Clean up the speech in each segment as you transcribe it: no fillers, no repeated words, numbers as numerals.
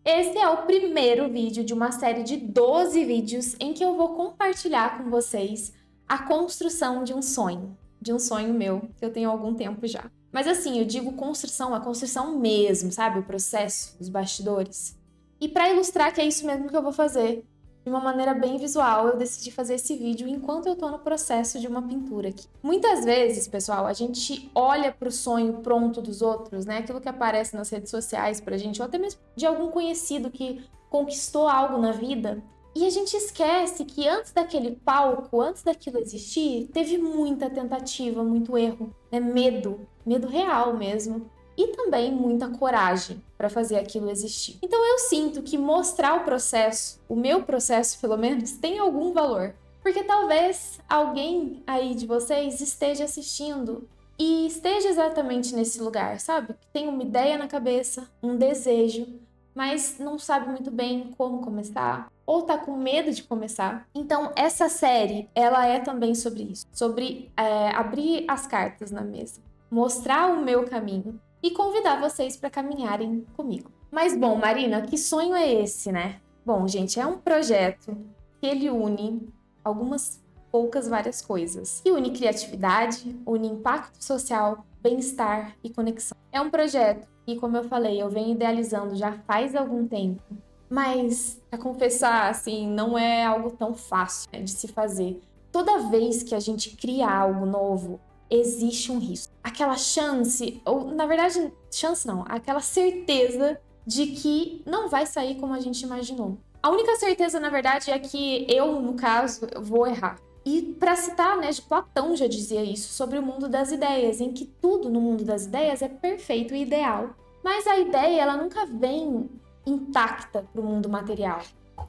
Esse é o primeiro vídeo de uma série de 12 vídeos em que eu vou compartilhar com vocês a construção de um sonho meu, que eu tenho há algum tempo já. Mas assim, eu digo construção, a construção mesmo, sabe? O processo, os bastidores. E para ilustrar que é isso mesmo que eu vou fazer, de uma maneira bem visual, eu decidi fazer esse vídeo enquanto eu tô no processo de uma pintura aqui. Muitas vezes, pessoal, a gente olha pro sonho pronto dos outros, né? Aquilo que aparece nas redes sociais pra gente, ou até mesmo de algum conhecido que conquistou algo na vida, e a gente esquece que antes daquele palco, antes daquilo existir, teve muita tentativa, muito erro, né? Medo real mesmo. E também muita coragem para fazer aquilo existir. Então eu sinto que mostrar o processo, o meu processo pelo menos, tem algum valor. Porque talvez alguém aí de vocês esteja assistindo e esteja exatamente nesse lugar, sabe? Que tem uma ideia na cabeça, um desejo, mas não sabe muito bem como começar, ou tá com medo de começar. Então essa série, ela é também sobre isso, sobre abrir as cartas na mesa, mostrar o meu caminho e convidar vocês para caminharem comigo. Mas bom, Marina, que sonho é esse, né? Bom, gente, é um projeto que ele une várias coisas. Que une criatividade, une impacto social, bem-estar e conexão. É um projeto que, como eu falei, eu venho idealizando já faz algum tempo. Mas, pra confessar, assim, não é algo tão fácil, né, de se fazer. Toda vez que a gente cria algo novo, existe um risco. Aquela chance, ou na verdade, chance não, aquela certeza de que não vai sair como a gente imaginou. A única certeza, na verdade, é que eu, no caso, vou errar. E para citar, né, Platão já dizia isso sobre o mundo das ideias, em que tudo no mundo das ideias é perfeito e ideal. Mas a ideia, ela nunca vem intacta para o mundo material.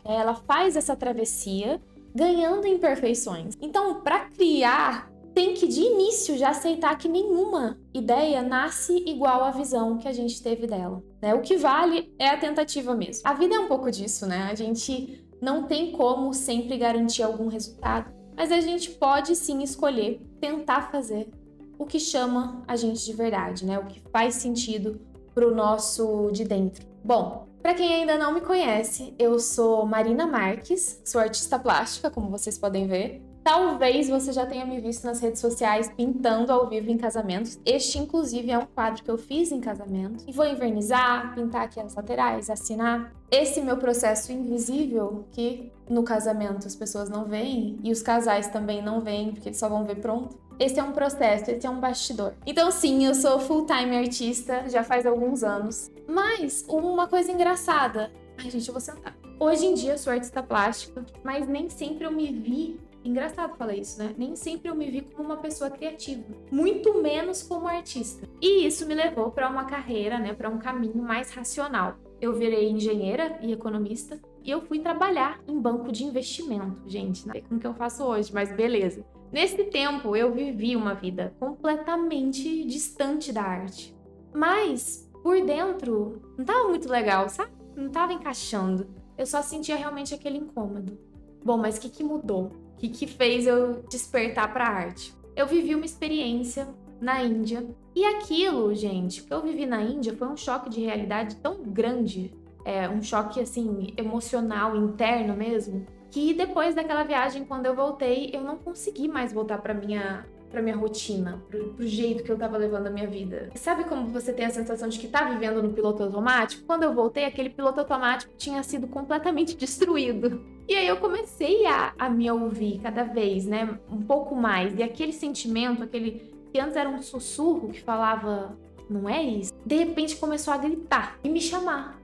Ela faz essa travessia ganhando imperfeições. Então, para criar, tem que de início já aceitar que nenhuma ideia nasce igual à visão que a gente teve dela, né? O que vale é a tentativa mesmo. A vida é um pouco disso, né? A gente não tem como sempre garantir algum resultado, mas a gente pode sim escolher tentar fazer o que chama a gente de verdade, né? O que faz sentido pro nosso de dentro. Bom, para quem ainda não me conhece, eu sou Marina Marques, sou artista plástica, como vocês podem ver. Talvez você já tenha me visto nas redes sociais pintando ao vivo em casamentos. Este, inclusive, é um quadro que eu fiz em casamento. E vou envernizar, pintar aqui as laterais, assinar. Esse meu processo invisível, que no casamento as pessoas não veem, e os casais também não veem, porque eles só vão ver pronto. Esse é um processo, esse é um bastidor. Então sim, eu sou full-time artista, já faz alguns anos. Mas uma coisa engraçada... Ai, gente, eu vou sentar. Hoje em dia eu sou artista plástica, mas nem sempre eu me vi... Engraçado falar isso, né? Nem sempre eu me vi como uma pessoa criativa, muito menos como artista. E isso me levou para uma carreira, né, para um caminho mais racional. Eu virei engenheira e economista e eu fui trabalhar em banco de investimento, gente, não sei como que eu faço hoje, mas beleza. Nesse tempo eu vivi uma vida completamente distante da arte. Mas por dentro não tava muito legal, sabe? Não tava encaixando. Eu só sentia realmente aquele incômodo. Bom, mas o que mudou? O que fez eu despertar para a arte? Eu vivi uma experiência na Índia. E aquilo, gente, o que eu vivi na Índia foi um choque de realidade tão grande, um choque, assim, emocional, interno mesmo, que depois daquela viagem, quando eu voltei, eu não consegui mais voltar para minha rotina, pro jeito que eu tava levando a minha vida. Sabe como você tem a sensação de que tá vivendo no piloto automático? Quando eu voltei, aquele piloto automático tinha sido completamente destruído. E aí eu comecei a me ouvir cada vez, né, um pouco mais. E aquele sentimento, aquele que antes era um sussurro que falava, não é isso? De repente começou a gritar e me chamar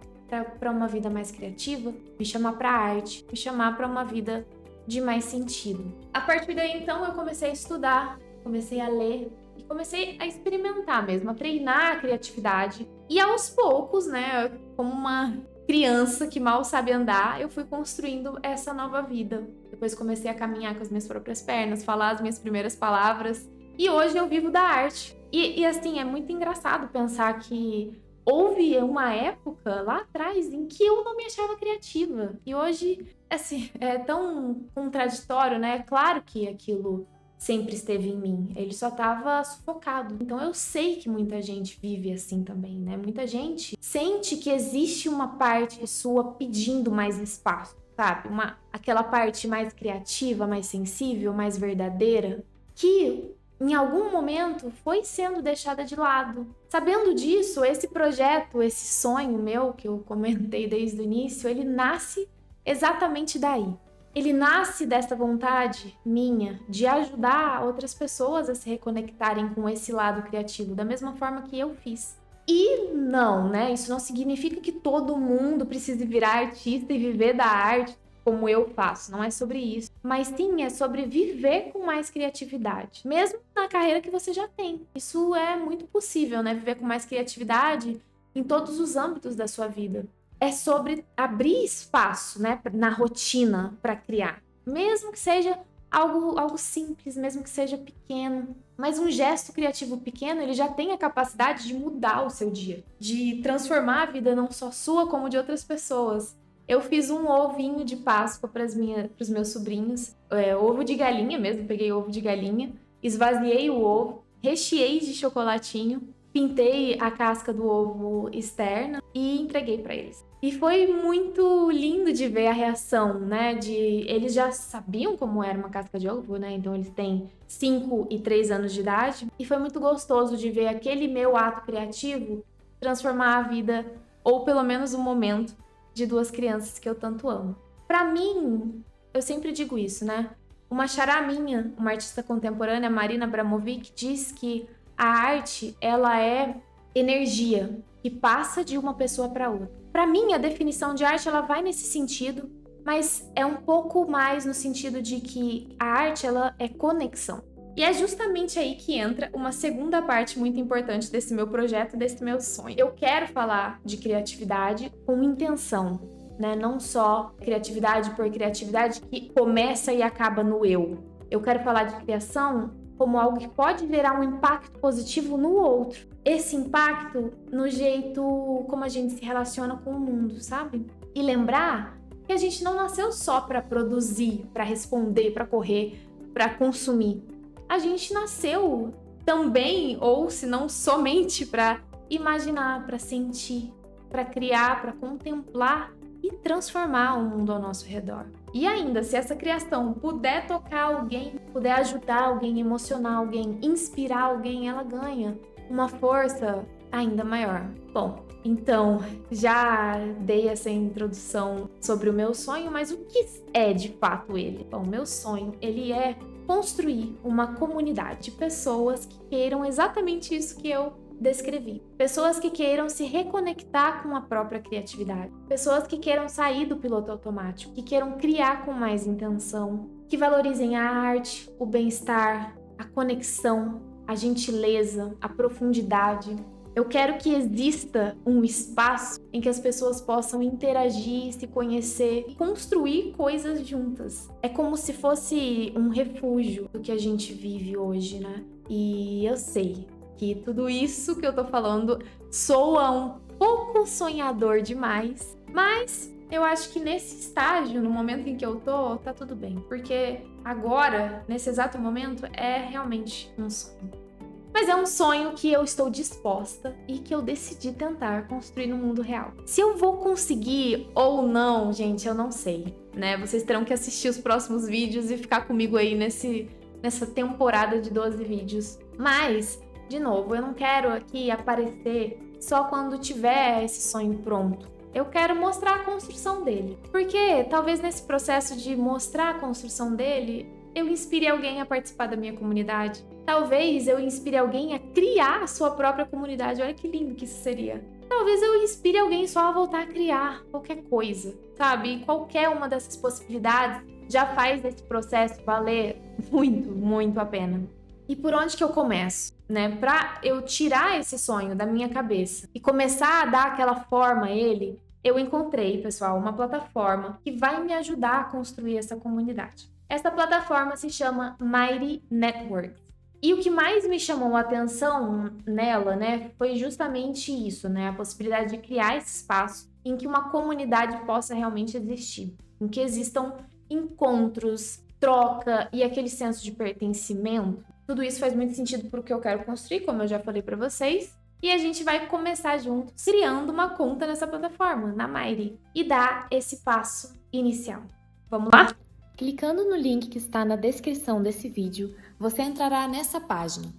para uma vida mais criativa, me chamar para arte, me chamar para uma vida de mais sentido. A partir daí, então, eu comecei a estudar, comecei a ler e comecei a experimentar mesmo, a treinar a criatividade. E aos poucos, né, como uma criança que mal sabe andar, eu fui construindo essa nova vida. Depois comecei a caminhar com as minhas próprias pernas, falar as minhas primeiras palavras. E hoje eu vivo da arte. E assim, é muito engraçado pensar que houve uma época lá atrás em que eu não me achava criativa. E hoje, assim, é tão contraditório, né? É claro que aquilo sempre esteve em mim, ele só estava sufocado. Então eu sei que muita gente vive assim também, né? Muita gente sente que existe uma parte sua pedindo mais espaço, sabe? Aquela parte mais criativa, mais sensível, mais verdadeira, que em algum momento foi sendo deixada de lado. Sabendo disso, esse projeto, esse sonho meu, que eu comentei desde o início, ele nasce exatamente daí. Ele nasce dessa vontade minha de ajudar outras pessoas a se reconectarem com esse lado criativo, da mesma forma que eu fiz. E não, né? Isso não significa que todo mundo precise virar artista e viver da arte como eu faço, não é sobre isso. Mas sim, é sobre viver com mais criatividade, mesmo na carreira que você já tem. Isso é muito possível, né? Viver com mais criatividade em todos os âmbitos da sua vida. É sobre abrir espaço, né, na rotina para criar. Mesmo que seja algo simples, mesmo que seja pequeno. Mas um gesto criativo pequeno, ele já tem a capacidade de mudar o seu dia, de transformar a vida não só sua, como de outras pessoas. Eu fiz um ovinho de Páscoa para os meus sobrinhos, ovo de galinha mesmo, peguei ovo de galinha, esvaziei o ovo, recheei de chocolatinho, pintei a casca do ovo externa e entreguei para eles. E foi muito lindo de ver a reação, né? Eles já sabiam como era uma casca de ovo, né? Então eles têm 5 e 3 anos de idade. E foi muito gostoso de ver aquele meu ato criativo transformar a vida, ou pelo menos um momento, de 2 crianças que eu tanto amo. Pra mim, eu sempre digo isso, né? Uma xará minha, uma artista contemporânea, Marina Abramovic, diz que a arte, ela é energia que passa de uma pessoa para outra. Para mim, a definição de arte, ela vai nesse sentido, mas é um pouco mais no sentido de que a arte, ela é conexão. E é justamente aí que entra uma segunda parte muito importante desse meu projeto, desse meu sonho. Eu quero falar de criatividade com intenção, né? Não só criatividade por criatividade que começa e acaba no eu. Eu quero falar de criação como algo que pode gerar um impacto positivo no outro. Esse impacto no jeito como a gente se relaciona com o mundo, sabe? E lembrar que a gente não nasceu só para produzir, para responder, para correr, para consumir. A gente nasceu também, ou se não somente, para imaginar, para sentir, para criar, para contemplar e transformar o mundo ao nosso redor. E ainda, se essa criação puder tocar alguém, puder ajudar alguém, emocionar alguém, inspirar alguém, ela ganha uma força ainda maior. Bom, então, já dei essa introdução sobre o meu sonho, mas o que é de fato ele? Bom, meu sonho, ele é construir uma comunidade de pessoas que queiram exatamente isso que eu descrevi. Pessoas que queiram se reconectar com a própria criatividade. Pessoas que queiram sair do piloto automático, que queiram criar com mais intenção, que valorizem a arte, o bem-estar, a conexão, a gentileza, a profundidade. Eu quero que exista um espaço em que as pessoas possam interagir, se conhecer e construir coisas juntas. É como se fosse um refúgio do que a gente vive hoje, né? E eu sei que tudo isso que eu tô falando soa um pouco sonhador demais, mas eu acho que nesse estágio, no momento em que eu tô, tá tudo bem, porque agora, nesse exato momento, é realmente um sonho. Mas é um sonho que eu estou disposta e que eu decidi tentar construir no mundo real. Se eu vou conseguir ou não, gente, eu não sei, né? Vocês terão que assistir os próximos vídeos e ficar comigo aí nessa temporada de 12 vídeos. Mas, de novo, eu não quero aqui aparecer só quando tiver esse sonho pronto. Eu quero mostrar a construção dele. Porque talvez nesse processo de mostrar a construção dele, eu inspire alguém a participar da minha comunidade. Talvez eu inspire alguém a criar a sua própria comunidade. Olha que lindo que isso seria. Talvez eu inspire alguém só a voltar a criar qualquer coisa, sabe? E qualquer uma dessas possibilidades já faz esse processo valer muito, muito a pena. E por onde que eu começo, né? Pra eu tirar esse sonho da minha cabeça e começar a dar aquela forma a ele, eu encontrei, pessoal, uma plataforma que vai me ajudar a construir essa comunidade. Essa plataforma se chama Mighty Networks. E o que mais me chamou a atenção nela, né, foi justamente isso, né? A possibilidade de criar esse espaço em que uma comunidade possa realmente existir, em que existam encontros, troca e aquele senso de pertencimento. Tudo isso faz muito sentido para o que eu quero construir, como eu já falei para vocês. E a gente vai começar juntos criando uma conta nessa plataforma, na Mighty, e dar esse passo inicial. Vamos lá? Clicando no link que está na descrição desse vídeo, você entrará nessa página.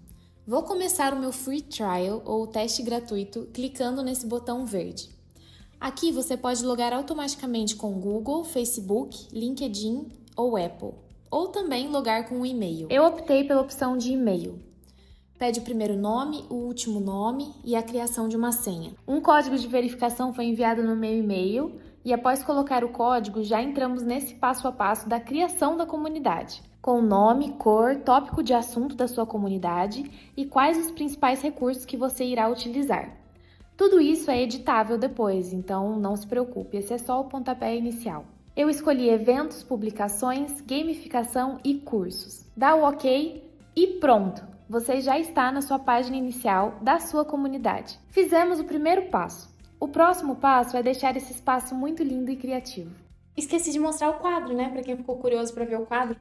Vou começar o meu free trial, ou teste gratuito, clicando nesse botão verde. Aqui você pode logar automaticamente com Google, Facebook, LinkedIn ou Apple, ou também logar com um e-mail. Eu optei pela opção de e-mail. Pede o primeiro nome, o último nome e a criação de uma senha. Um código de verificação foi enviado no meu e-mail e após colocar o código já entramos nesse passo a passo da criação da comunidade, com nome, cor, tópico de assunto da sua comunidade e quais os principais recursos que você irá utilizar. Tudo isso é editável depois, então não se preocupe, esse é só o pontapé inicial. Eu escolhi eventos, publicações, gamificação e cursos. Dá o OK e pronto! Você já está na sua página inicial da sua comunidade. Fizemos o primeiro passo. O próximo passo é deixar esse espaço muito lindo e criativo. Esqueci de mostrar o quadro, né? Para quem ficou curioso para ver o quadro.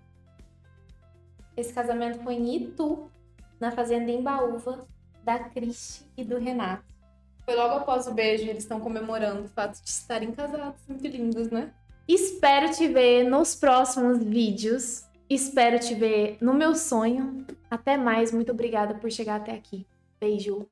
Esse casamento foi em Itu, na fazenda Embaúva, da Cristi e do Renato. Foi logo após o beijo e eles estão comemorando o fato de estarem casados. Muito lindos, né? Espero te ver nos próximos vídeos. Espero te ver no meu sonho. Até mais, muito obrigada por chegar até aqui. Beijo!